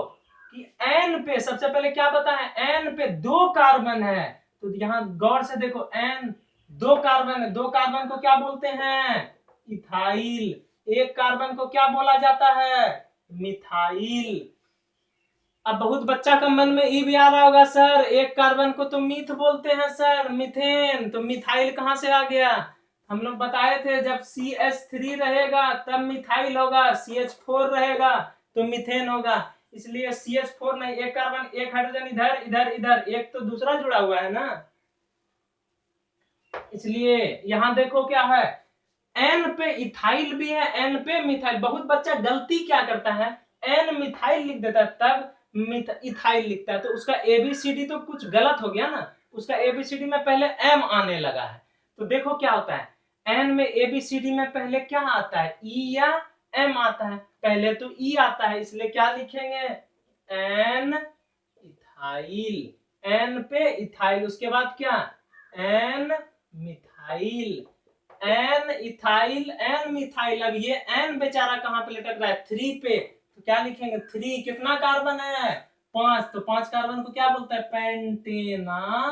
कि एन पे सबसे पहले क्या पता है, एन पे 2 कार्बन है। तो यहाँ गौर से देखो, एन 2 कार्बन है, 2 कार्बन को क्या बोलते हैं, इथाइल। एक कार्बन को क्या बोला जाता है, मिथाइल। अब बहुत बच्चा का मन में ये भी आ रहा होगा सर, एक कार्बन को तो मीथ बोलते हैं सर, मीथेन, तो मिथाइल कहां से आ गया। हम लोग बताए थे जब CH3 रहेगा तब मिथाइल होगा, CH4 रहेगा तो मीथेन होगा। इसलिए CH4 नहीं, एक कार्बन, एक हाइड्रोजन इधर इधर इधर, एक तो दूसरा जुड़ा हुआ है ना, इसलिए यहां देखो क्या है, एन पे इथाइल भी है, एन पे मिथाइल। बहुत बच्चा गलती क्या करता है, एन मिथाइल लिख देता है तब इथाइल लिखता है, तो उसका एबीसीडी तो कुछ गलत हो गया ना। उसका एबीसीडी में पहले एम आने लगा है। तो देखो क्या होता है, एन में एबीसीडी में पहले क्या आता है, ई या एम आता है, पहले तो ई आता है, इसलिए क्या लिखेंगे एन इथाइल, एन पे इथाइल, उसके बाद क्या N methyl, N ethyl N methyl. अब ये एन बेचारा कहां पे लटक रहा है, 3 पे, तो क्या लिखेंगे 3, कितना कार्बन है 5, तो 5 कार्बन को क्या बोलता है, पेंटेनामाइन।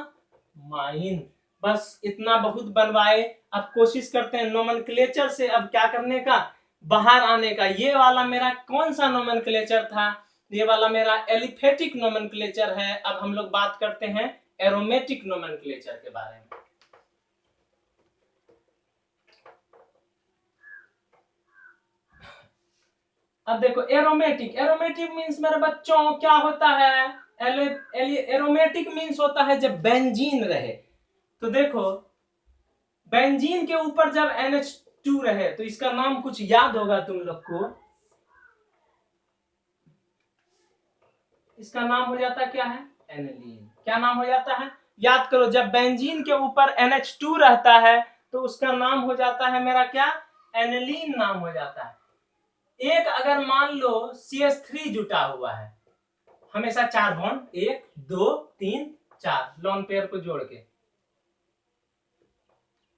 बस इतना बहुत बनवाए। अब कोशिश करते हैं नोमेनक्लेचर से अब क्या करने का, बाहर आने का। ये वाला मेरा कौन सा नोमेनक्लेचर था, ये वाला मेरा एलिफेटिक नोमेनक्लेचर है। अब हम लोग बात करते हैं एरोमेटिक नोमेनक्लेचर के बारे में। अब देखो एरोमेटिक, एरोमेटिक मींस मेरे बच्चों क्या होता है, एरोमेटिक मींस होता है जब बेंजीन रहे। तो देखो बेंजीन के ऊपर जब NH2 रहे तो इसका नाम कुछ याद होगा तुम लोग को, इसका नाम हो जाता क्या है, एनिलीन। क्या नाम हो जाता है, याद करो, जब बेंजीन के ऊपर NH2 रहता है तो उसका नाम हो जाता है मेरा क्या, एनिलीन नाम हो जाता है। एक अगर मान लो CH3 जुटा हुआ है, हमेशा 4 बॉन्ड, 1 2 3 4 लॉन पेयर को जोड़ के।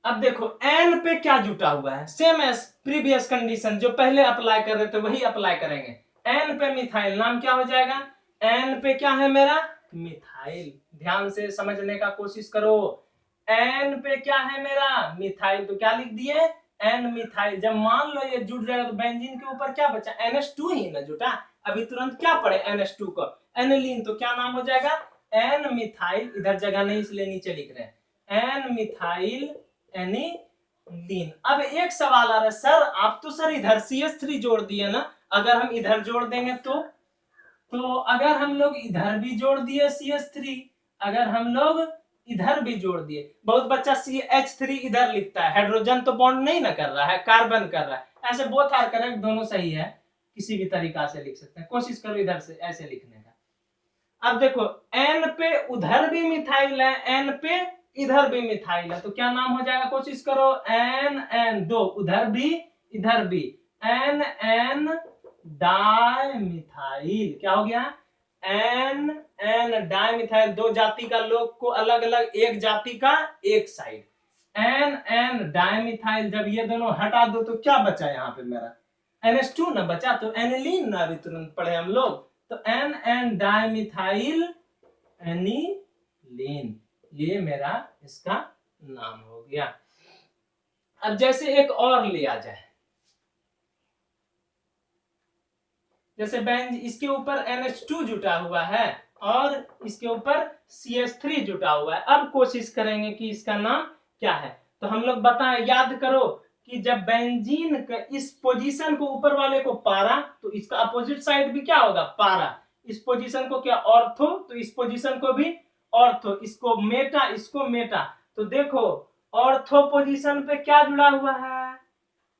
अब देखो N पे क्या जुटा हुआ है, सेम एज प्रीवियस कंडीशन, जो पहले अप्लाई कर रहे थे वही अप्लाई करेंगे। N पे मिथाइल, नाम क्या हो जाएगा, N पे क्या है मेरा मिथाइल। ध्यान से समझने का कोशिश करो, N पे क्या है मेरा मिथाइल, तो क्या लिख दिए एन मिथाइल। जब मान लो ये जुट जाएगा तो बेंजीन के ऊपर क्या बचा, NH2 ही ना जुटा। अभी तुरंत क्या पढ़े NH2 को, एनिलीन, तो क्या नाम हो जाएगा एन मिथाइल। इधर जगह नहीं इसलिए नीचे लिख रहे हैं एन मिथाइल एनिलीन। लीन। अब एक सवाल आ रहा है, सर आप तो सर इधर CH3 जोड़ दिए ना, अगर हम इधर जोड़ देंगे तो अगर हम लोग इधर भी जोड़ दिए CH3, अगर हम लोग इधर भी जोड़ दिए, बहुत बच्चा CH3 इधर लिखता है, हाइड्रोजन तो बॉन्ड नहीं ना कर रहा है, कार्बन कर रहा है। ऐसे बोथ आर करेक्ट, दोनों सही है, किसी भी तरीका से लिख सकते हैं। कोशिश करो इधर से ऐसे लिखने का। अब देखो N पे उधर भी मिथाइल है, N पे इधर भी मिथाइल है, तो क्या नाम हो जाएगा, कोशिश करो, NN, दो उधर भी इधर भी, NN डाइमिथाइल। क्या हो गया, NN डाइमिथाइल, दो जाति का लोग को अलग अलग, एक जाति का एक साइड, NN डाइमिथाइल। जब ये दोनों हटा दो तो क्या बचा यहाँ पे मेरा, NH2 ना बचा, तो एनिलीन ना अभी तुरंत पढ़े हम लोग, तो NN डाइमिथाइल एनिलीन, ये मेरा इसका नाम हो गया। अब जैसे एक और लिया जाए, जैसे बेंज, इसके ऊपर NH2 जुटा हुआ है और इसके ऊपर CH3 जुटा हुआ है। अब कोशिश करेंगे कि इसका नाम क्या है। तो हम लोग बताएं, याद करो कि जब बेंजीन का इस पोजीशन को ऊपर वाले को पारा, तो इसका अपोजिट साइड भी क्या होगा, पारा। इस पोजीशन को क्या ऑर्थो, तो इस पोजीशन को भी ऑर्थो, इसको मेटा, इसको मेटा। तो देखो ऑर्थो पोजीशन पे क्या जुड़ा हुआ है,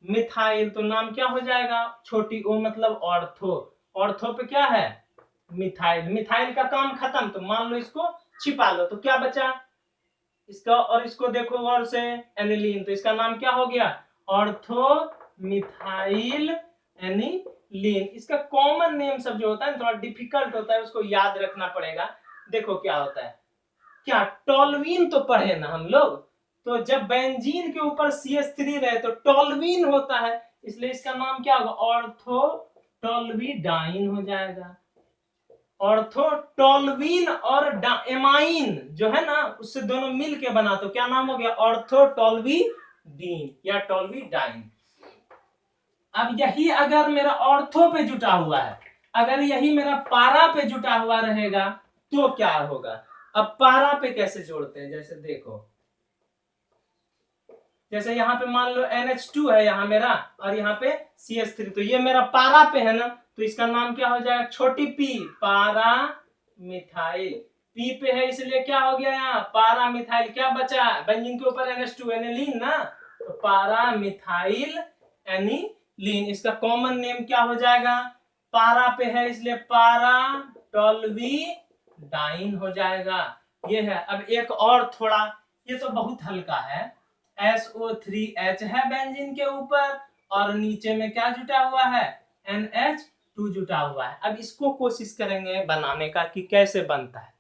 मिथाइल, तो नाम क्या हो जाएगा, छोटी ओ मतलब ऑर्थो। ऑर्थो पे क्या है, मिथाइल। मिथाइल का काम खत्म, तो मान लो इसको छिपा लो, तो क्या बचा इसका, और इसको देखो और से एनिलीन, तो इसका नाम क्या हो गया, ऑर्थो मिथाइल एनिलीन। इसका कॉमन नेम सब जो होता है थोड़ा डिफिकल्ट होता है, उसको याद रखना पड़ेगा। देखो क्या होता है, क्या टोल्यूइन तो पढ़े ना हम लोग, तो जब बेंजीन के ऊपर CH3 रहे तो टोल्यूइन होता है, इसलिए इसका नाम क्या होगा, ऑर्थो टोल्यूडाइन हो जाएगा। ऑर्थो टोल्यूइन और एमाइन जो है ना, उससे दोनों मिल के बना, तो क्या नाम हो गया, ऑर्थो टोल्यूडीन या टोल्यूडाइन। अब यही अगर मेरा ऑर्थो पे जुटा हुआ है, अगर यही मेरा पारा पे जुटा हुआ रहेगा तो क्या होगा। अब पारा पे कैसे जोड़ते हैं, जैसे देखो, जैसे यहाँ पे मान लो NH2 है यहाँ मेरा और यहाँ पे CH3, तो ये मेरा पारा पे है ना, तो इसका नाम क्या हो जाएगा, छोटी p, पारा मिथाइल। p पे है इसलिए क्या हो गया यहाँ, पारा मिथाइल। क्या बचा, बेंजीन के ऊपर NH2 एनिलीन ना, तो पारा मिथाइल एनिलीन। इसका कॉमन नेम क्या हो जाएगा, पारा पे है इसलिए पारा टोल्यूडाइन हो जाएगा। ये है। अब एक और थोड़ा, ये तो बहुत हल्का है, SO3H है बेंजीन के ऊपर और नीचे में क्या जुटा हुआ है, NH2 जुटा हुआ है। अब इसको कोशिश करेंगे बनाने का कि कैसे बनता है।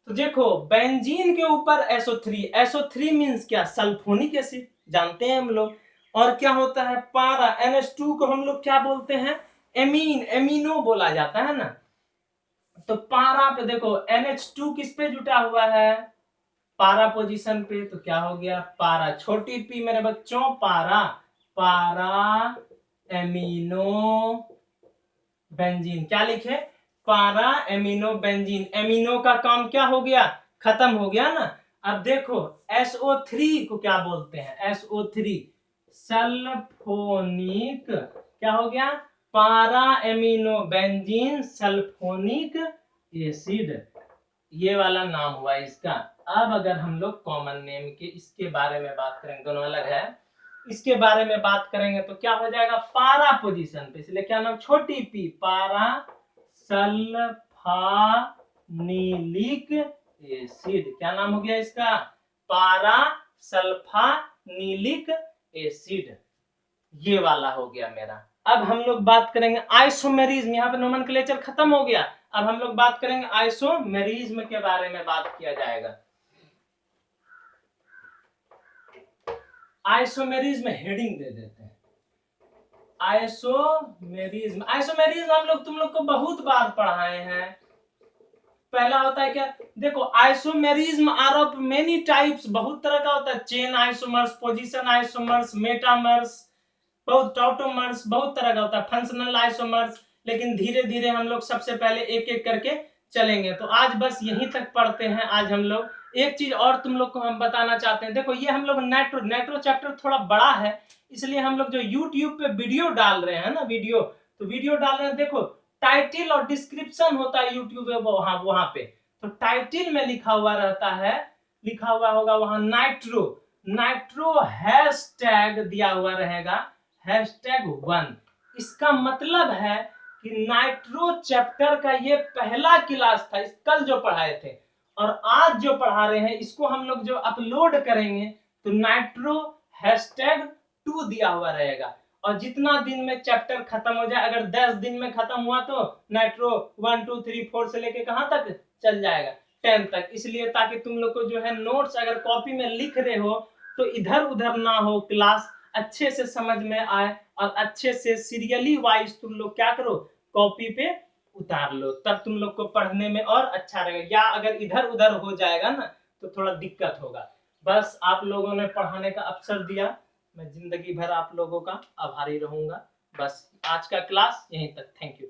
तो देखो बेंजीन के ऊपर SO3 मींस क्या, सल्फोनिक एसिड, जानते हैं हम लोग। और क्या होता है, पारा, NH2 को हम लोग क्या बोलते हैं, एमीन, एमिनो बोला जाता है ना। तो पारा पे देखो NH2 किस पे जुटा हुआ है, पारा पोजीशन पे, तो क्या हो गया, पारा, छोटी p मेरे बच्चों, पारा, पारा एमिनो बेंजीन। क्या लिखे, पारा एमिनो बेंजीन। एमिनो का काम क्या हो गया, खत्म हो गया ना। अब देखो SO3 को क्या बोलते हैं, SO3 सल्फोनिक, क्या हो गया, पारा एमिनो बेंजीन सल्फोनिक एसिड, ये वाला नाम हुआ इसका। अब अगर हम लोग कॉमन नेम के इसके बारे में बात करेंगे, दोनों अलग है, इसके बारे में बात करेंगे तो क्या हो जाएगा, पारा पोजीशन पे, इसलिए क्या नाम, छोटी p, पारा सल्फानिलिक एसिड। क्या नाम हो गया इसका, पारा सल्फानिलिक एसिड, ये वाला हो गया मेरा। अब हम लोग बात करेंगे आइसोमेरिज्म, यहाँ पे नोमेनक्लेचर खत्म हो गया। अब हम लोग बात करेंगे आइसोमेरिज्म के बारे में बात किया जाएगा। आइसोमेरिज्म हेडिंग दे देते हैं, आइसोमेरिज्म। आइसोमेरिज्म हम लोग तुम लोग को बहुत बार पढ़ाए हैं। पहला होता है क्या, देखो isomerism are of many types, बहुत तरह का होता है, chain isomers, position isomers, metamers, बहुत टॉटोमर्स, बहुत तरह का होता है, फंक्शनल आइसोमर्स। लेकिन धीरे धीरे हम लोग सबसे पहले एक एक करके चलेंगे, तो आज बस यहीं तक पढ़ते हैं। आज हम लोग एक चीज और तुम लोग को हम बताना चाहते हैं, देखो ये हम लोग नाइट्रो चैप्टर थोड़ा बड़ा है, इसलिए हम लोग जो YouTube पे वीडियो डाल रहे हैं ना, वीडियो डाल रहे हैं, देखो टाइटल और डिस्क्रिप्शन होता है YouTube पे, वहां पे तो टाइटल में लिखा हुआ रहता है, लिखा हुआ होगा वहां नाइट्रो हैशटैग दिया हुआ रहेगा, #1। इसका मतलब है कि नाइट्रो चैप्टर का ये पहला क्लास था, कल जो पढ़ाए थे, और आज जो पढ़ा रहे हैं इसको हम लोग जो अपलोड करेंगे तो नाइट्रो #2 दिया हुआ रहेगा। और जितना दिन में चैप्टर खत्म हो जाए, अगर 10 दिन में खत्म हुआ तो नाइट्रो 1 2 3 4 से लेके कहां तक चल जाएगा, 10 तक। इसलिए ताकि तुम लोग को जो है नोट्स अगर कॉपी में लिख रहे हो तो इधर उधर ना हो, क्लास अच्छे से समझ में आए, और अच्छे से सीरियली वाइज तुम लोग क्या करो, कॉपी पे उतार लो, तब तुम लोग को पढ़ने में और अच्छा रहेगा। या अगर इधर उधर हो जाएगा ना तो थोड़ा दिक्कत होगा। बस आप लोगों ने पढ़ाने का अवसर दिया, मैं जिंदगी भर आप लोगों का आभारी रहूंगा। बस आज का क्लास यहीं तक, थैंक यू।